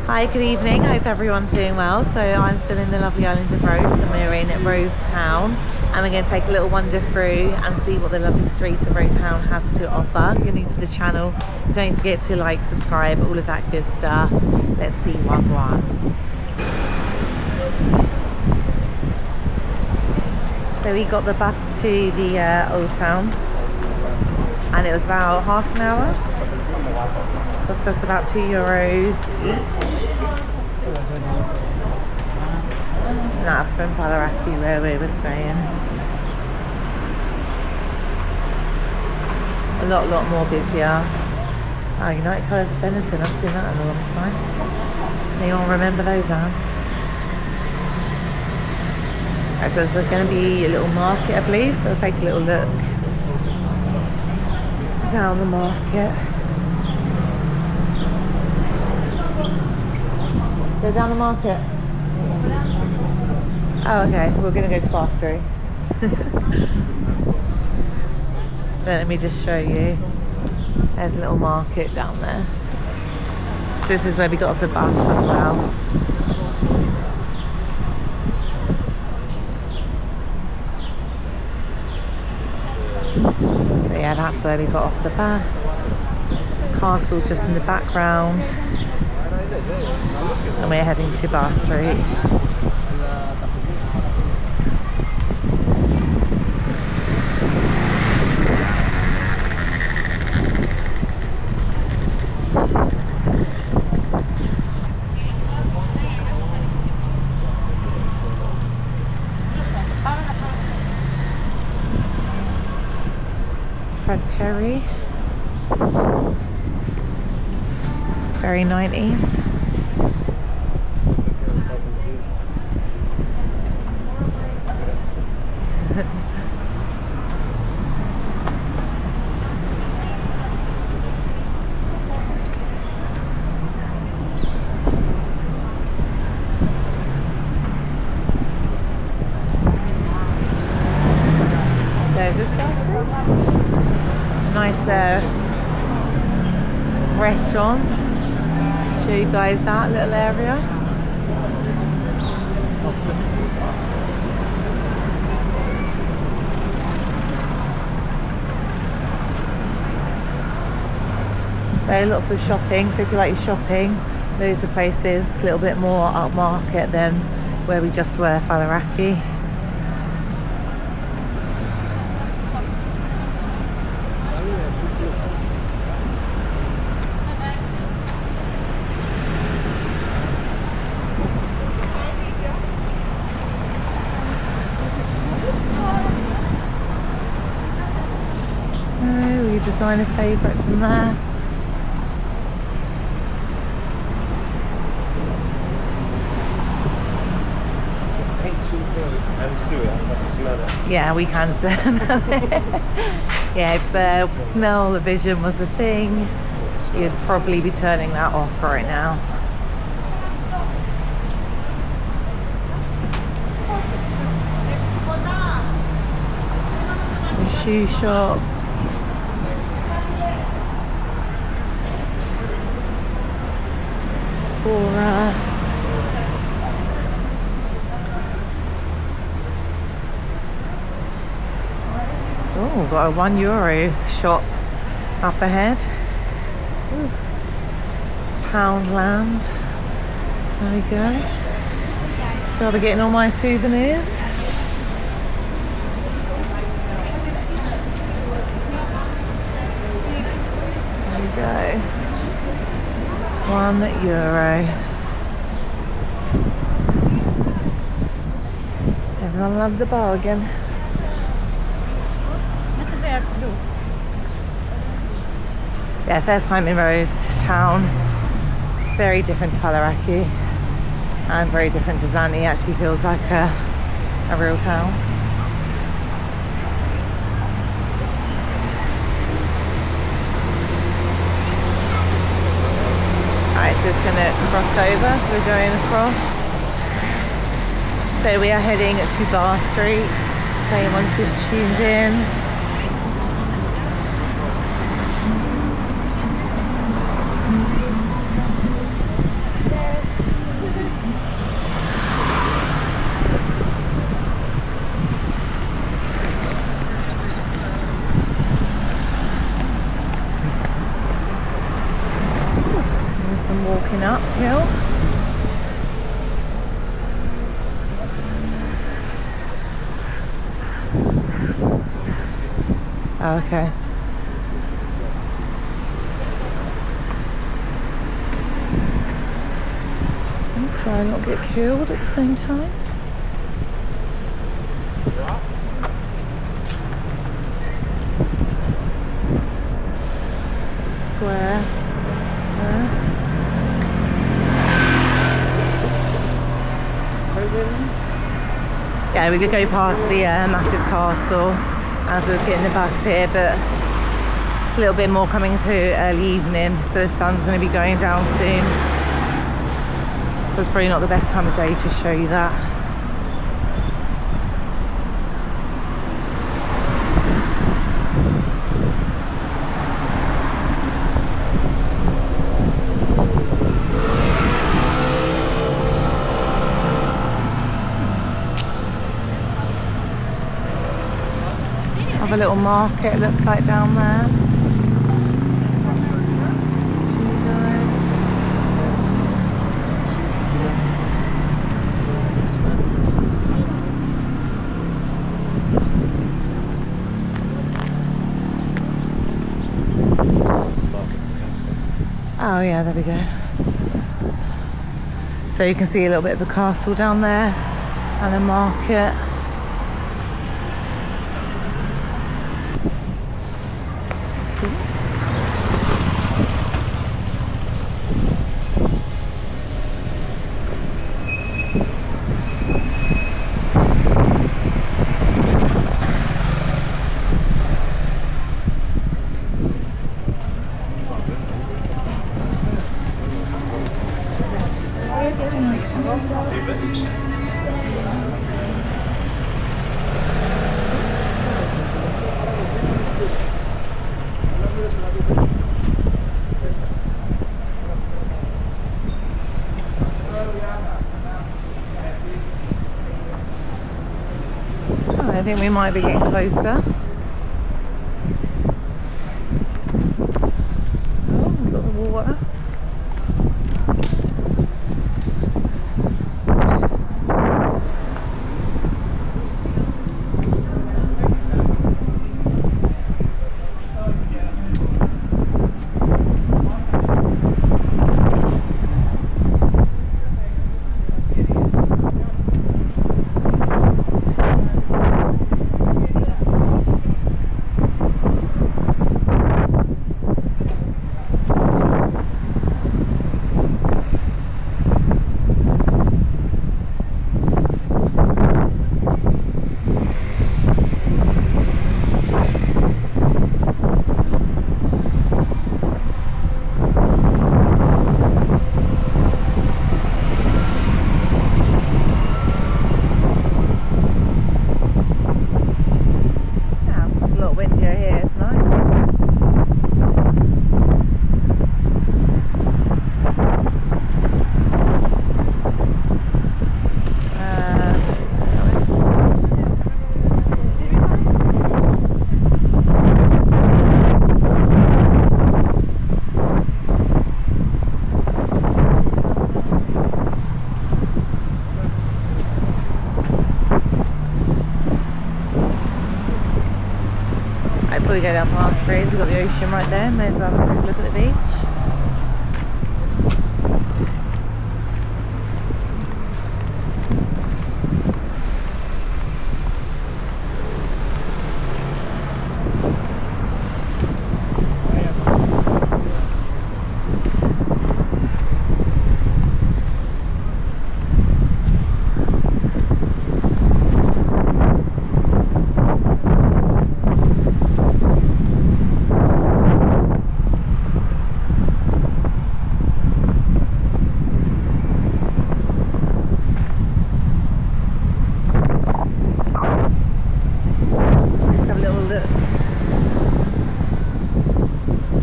Hi, good evening. I hope everyone's doing well. So I'm still in the lovely island of Rhodes and we're in Rhodes town, and we're going to take a little wander through and see what the lovely streets of Rhodes town has to offer. If you're new to the channel, don't forget to like, subscribe, all of that good stuff. Let's see what one. So we got the bus to the old town and it was about half an hour. Cost us about €2 each. And that's from Palaraki where we were staying. A lot more busier. Oh, United Colours of Benetton, I haven't seen that in a long time. Anyone remember those ads? Right, so there's going to be a little market, I believe, so I'll take a little look down the market. Go down the market. Oh, okay. We're going to go to Fastry. Let me just show you. There's a little market down there. So this is where we got off the bus as well. So yeah, that's where we got off the bus. The castle's just in the background. And we're heading to Bar Street. Fred Perry. Very 90s. So is this nice restaurant? Show you guys that little area. So lots of shopping, so if you like your shopping, those are places a little bit more upmarket than where we just were, Palaraki. Oh, your designer favourites in there. Yeah, we can smell it. Yeah, if smell the vision was a thing, you'd probably be turning that off right now. Some shoe shops. Sephora. Oh, got a €1 shop up ahead. Ooh. Poundland. There we go. So I'll be getting all my souvenirs. There we go. €1. Everyone loves a bargain. Yeah, first time in Rhodes town. Very different to Palaraki and very different to Zani. Actually feels like a real town. Alright, so just gonna cross over, so we're going across. So we are heading to Bar Street. If anyone's just tuned in. walking uphill. Oh, okay. Try and not get killed at the same time. Square there. Yeah, we could go past the massive castle as we was getting the bus here, but it's a little bit more coming to early evening, so the sun's going to be going down soon. So it's probably not the best time of day to show you that. Have a little market, it looks like, down there. Oh yeah, there we go. So you can see a little bit of the castle down there and a market. I think we might be getting closer. Oh, we've got the water. Before we go down past Rhodes, we've got the ocean right there. May as well have a quick look at the beach.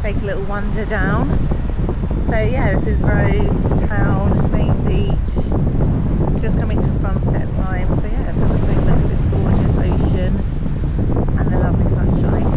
Take a little wander down. So yeah, this is Rhodes town, main beach. It's just coming to sunset time. So yeah, let's have a quick look at this gorgeous ocean and the lovely sunshine.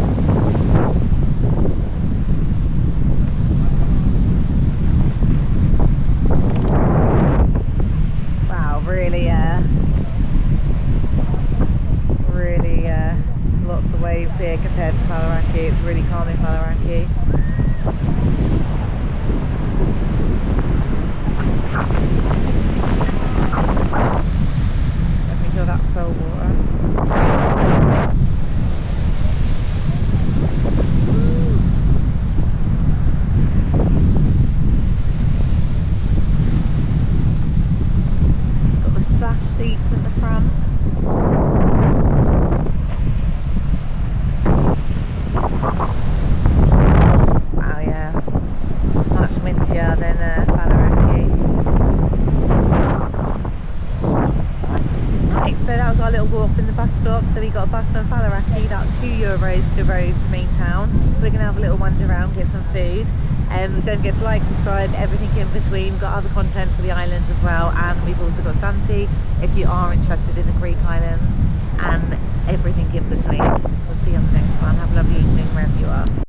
bus stop. So we got a bus from Faliraki, that's €2 to Rhodes, main town. We're gonna have a little wander around, get some food. Don't forget to like, subscribe, everything in between. We've got other content for the island as well, and we've also got Santi if you are interested in the Greek islands, and everything in between. We'll see you on the next one. Have a lovely evening wherever you are.